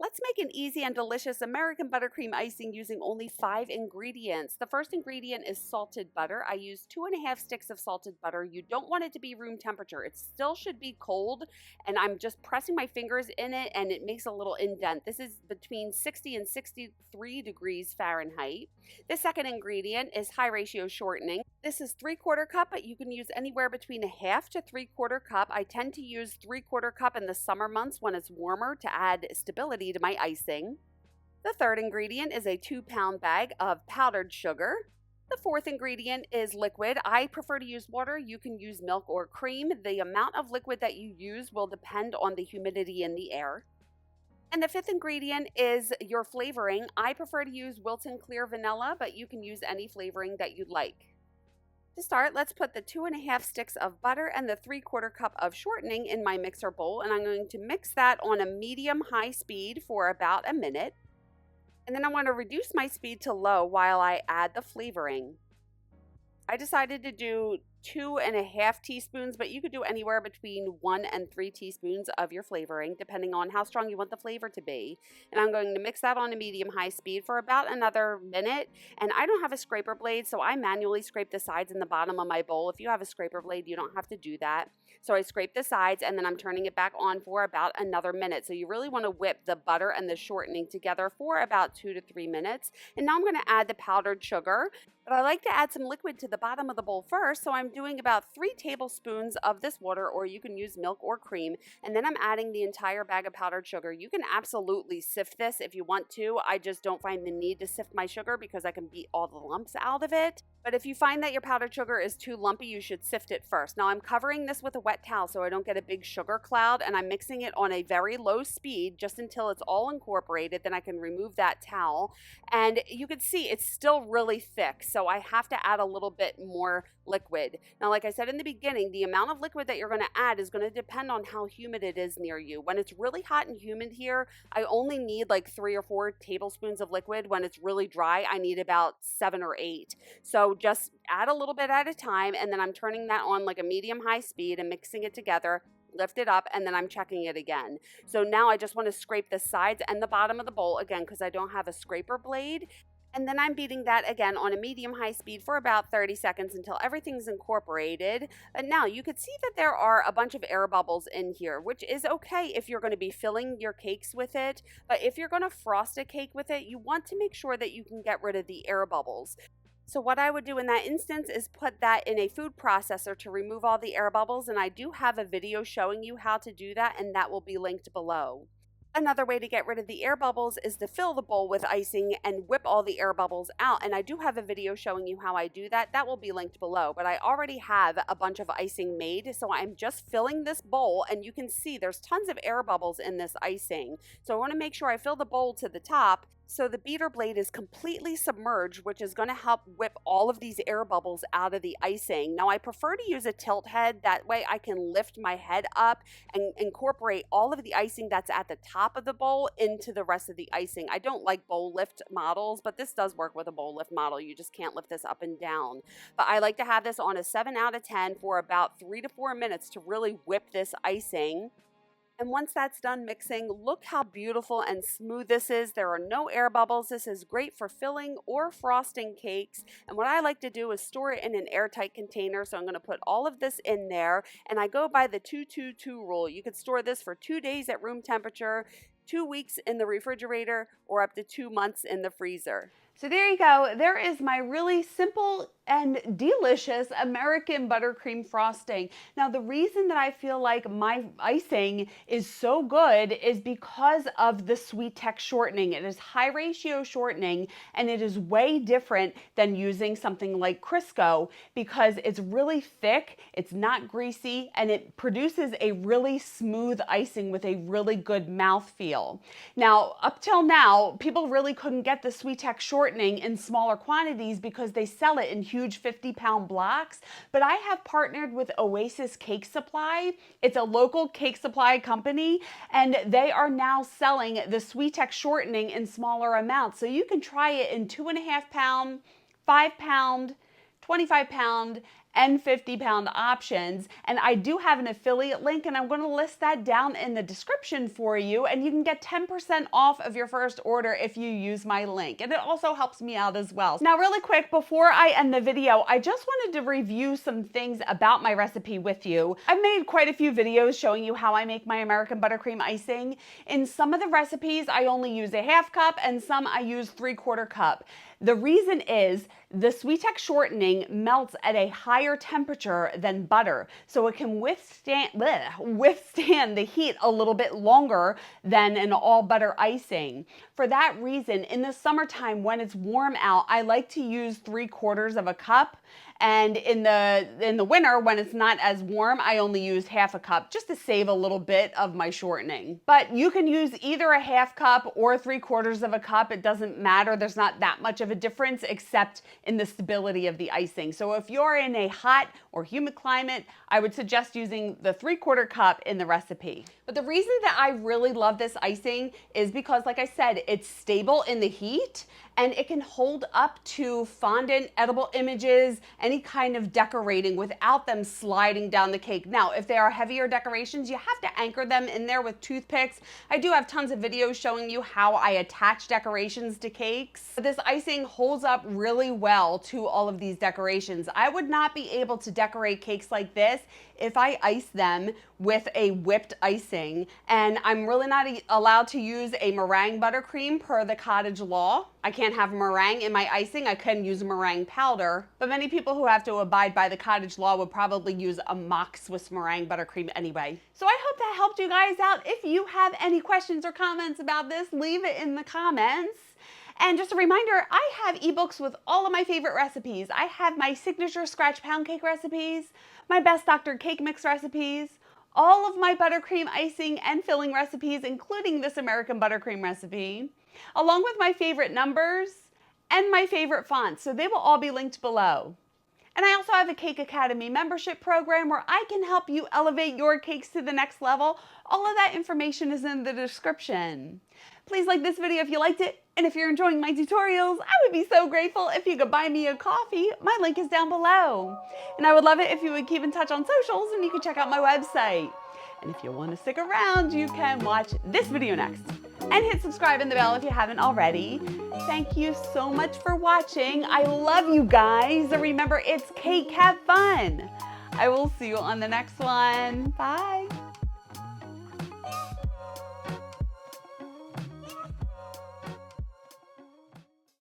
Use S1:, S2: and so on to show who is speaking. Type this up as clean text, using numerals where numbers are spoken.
S1: Let's make an easy and delicious American buttercream icing using only 5 ingredients. The first ingredient is salted butter. I use 2.5 sticks of salted butter. You don't want it to be room temperature. It still should be cold, and I'm just pressing my fingers in it and it makes a little indent. This is between 60 and 63 degrees Fahrenheit. The second ingredient is high ratio shortening. This is 3/4 cup, but you can use anywhere between a half to 3/4 cup. I tend to use 3/4 cup in the summer months when it's warmer to add stability to my icing. The third ingredient is a 2-pound bag of powdered sugar. The fourth ingredient is liquid. I prefer to use water. You can use milk or cream. The amount of liquid that you use will depend on the humidity in the air. And the fifth ingredient is your flavoring. I prefer to use Wilton Clear Vanilla, but you can use any flavoring that you'd like. To start, let's put the 2.5 sticks of butter and the 3/4 cup of shortening in my mixer bowl, and I'm going to mix that on a medium-high speed for about a minute. And then I want to reduce my speed to low while I add the flavoring. I decided to do 2.5 teaspoons, but you could do anywhere between 1 and 3 teaspoons of your flavoring, depending on how strong you want the flavor to be. And I'm going to mix that on a medium-high speed for about another minute. And I don't have a scraper blade, so I manually scrape the sides and the bottom of my bowl. If you have a scraper blade, you don't have to do that. So I scrape the sides, and then I'm turning it back on for about another minute. So you really want to whip the butter and the shortening together for about 2 to 3 minutes. And now I'm going to add the powdered sugar. But I like to add some liquid to the bottom of the bowl first, so I'm doing about 3 tablespoons of this water, or you can use milk or cream, and then I'm adding the entire bag of powdered sugar. You can absolutely sift this if you want to. I just don't find the need to sift my sugar because I can beat all the lumps out of it. But if you find that your powdered sugar is too lumpy, you should sift it first. Now I'm covering this with a wet towel so I don't get a big sugar cloud, and I'm mixing it on a very low speed just until it's all incorporated. Then I can remove that towel, and you can see it's still really thick, so I have to add a little bit more liquid. Now, like I said in the beginning, the amount of liquid that you're going to add is going to depend on how humid it is near you. When it's really hot and humid here, I only need like 3 or 4 tablespoons of liquid. When it's really dry, I need about 7 or 8. So just add a little bit at a time, and then I'm turning that on like a medium-high speed and mixing it together. Lift it up, and then I'm checking it again. So now I just want to scrape the sides and the bottom of the bowl again because I don't have a scraper blade. And then I'm beating that again on a medium-high speed for about 30 seconds until everything's incorporated. And now you could see that there are a bunch of air bubbles in here, which is okay if you're going to be filling your cakes with it. But if you're going to frost a cake with it, you want to make sure that you can get rid of the air bubbles. So what I would do in that instance is put that in a food processor to remove all the air bubbles. And I do have a video showing you how to do that, and that will be linked below. Another way to get rid of the air bubbles is to fill the bowl with icing and whip all the air bubbles out. And I do have a video showing you how I do that. That will be linked below. But I already have a bunch of icing made, so I'm just filling this bowl, and you can see there's tons of air bubbles in this icing. So I want to make sure I fill the bowl to the top so the beater blade is completely submerged, which is going to help whip all of these air bubbles out of the icing. Now I prefer to use a tilt head. That way I can lift my head up and incorporate all of the icing that's at the top of the bowl into the rest of the icing. I don't like bowl lift models, but this does work with a bowl lift model. You just can't lift this up and down. But I like to have this on a 7 out of 10 for about 3 to 4 minutes to really whip this icing. And once that's done mixing, look how beautiful and smooth this is. There are no air bubbles. This is great for filling or frosting cakes. And what I like to do is store it in an airtight container. So I'm going to put all of this in there, and I go by the 2-2-2 rule. You could store this for 2 days at room temperature, 2 weeks in the refrigerator, or up to 2 months in the freezer. So there you go. There is my really simple and delicious American buttercream frosting. Now, the reason that I feel like my icing is so good is because of the Sweetex shortening. It is high ratio shortening, and it is way different than using something like Crisco because it's really thick, it's not greasy, and it produces a really smooth icing with a really good mouthfeel. Now, up till now, people really couldn't get the Sweetex shortening in smaller quantities because they sell it in huge 50-pound blocks, but I have partnered with Oasis Cake Supply. It's a local cake supply company, and they are now selling the Sweetex shortening in smaller amounts. So you can try it in 2.5 pound, 5 pound, 25 pound, and 50-pound options. And I do have an affiliate link, and I'm going to list that down in the description for you, and you can get 10% off of your first order if you use my link. And it also helps me out as well. Now, really quick, before I end the video, I just wanted to review some things about my recipe with you. I've made quite a few videos showing you how I make my American buttercream icing. In some of the recipes, I only use a half cup, and some I use 3/4 cup. The reason is the Sweetex shortening melts at a higher temperature than butter, so it can withstand the heat a little bit longer than an all butter icing. For that reason, in the summertime when it's warm out, I like to use 3/4 cup. And in the winter, when it's not as warm, I only use half a cup just to save a little bit of my shortening. But you can use either a half cup or 3/4 cup. It doesn't matter. There's not that much of a difference except in the stability of the icing. So if you're in a hot or humid climate, I would suggest using the 3/4 cup in the recipe. But the reason that I really love this icing is because, like I said, it's stable in the heat and it can hold up to fondant, edible images, any kind of decorating without them sliding down the cake. Now, if they are heavier decorations, you have to anchor them in there with toothpicks. I do have tons of videos showing you how I attach decorations to cakes. But this icing holds up really well to all of these decorations. I would not be able to decorate cakes like this if I ice them with a whipped icing, and I'm really not allowed to use a meringue buttercream per the cottage law. I can't have meringue in my icing. I can use meringue powder, but many people who have to abide by the cottage law would probably use a mock Swiss meringue buttercream anyway. So I hope that helped you guys out. If you have any questions or comments about this, leave it in the comments. And just a reminder, I have ebooks with all of my favorite recipes. I have my signature scratch pound cake recipes, my best doctored cake mix recipes, all of my buttercream icing and filling recipes, including this American buttercream recipe, along with my favorite numbers and my favorite fonts. So they will all be linked below. And I also have a Cake Academy membership program where I can help you elevate your cakes to the next level. All of that information is in the description. Please like this video if you liked it. And if you're enjoying my tutorials, I would be so grateful if you could buy me a coffee. My link is down below. And I would love it if you would keep in touch on socials and you can check out my website. And if you want to stick around, you can watch this video next. And hit subscribe and the bell if you haven't already. Thank you so much for watching. I love you guys. And remember, it's cake, have fun. I will see you on the next one. Bye.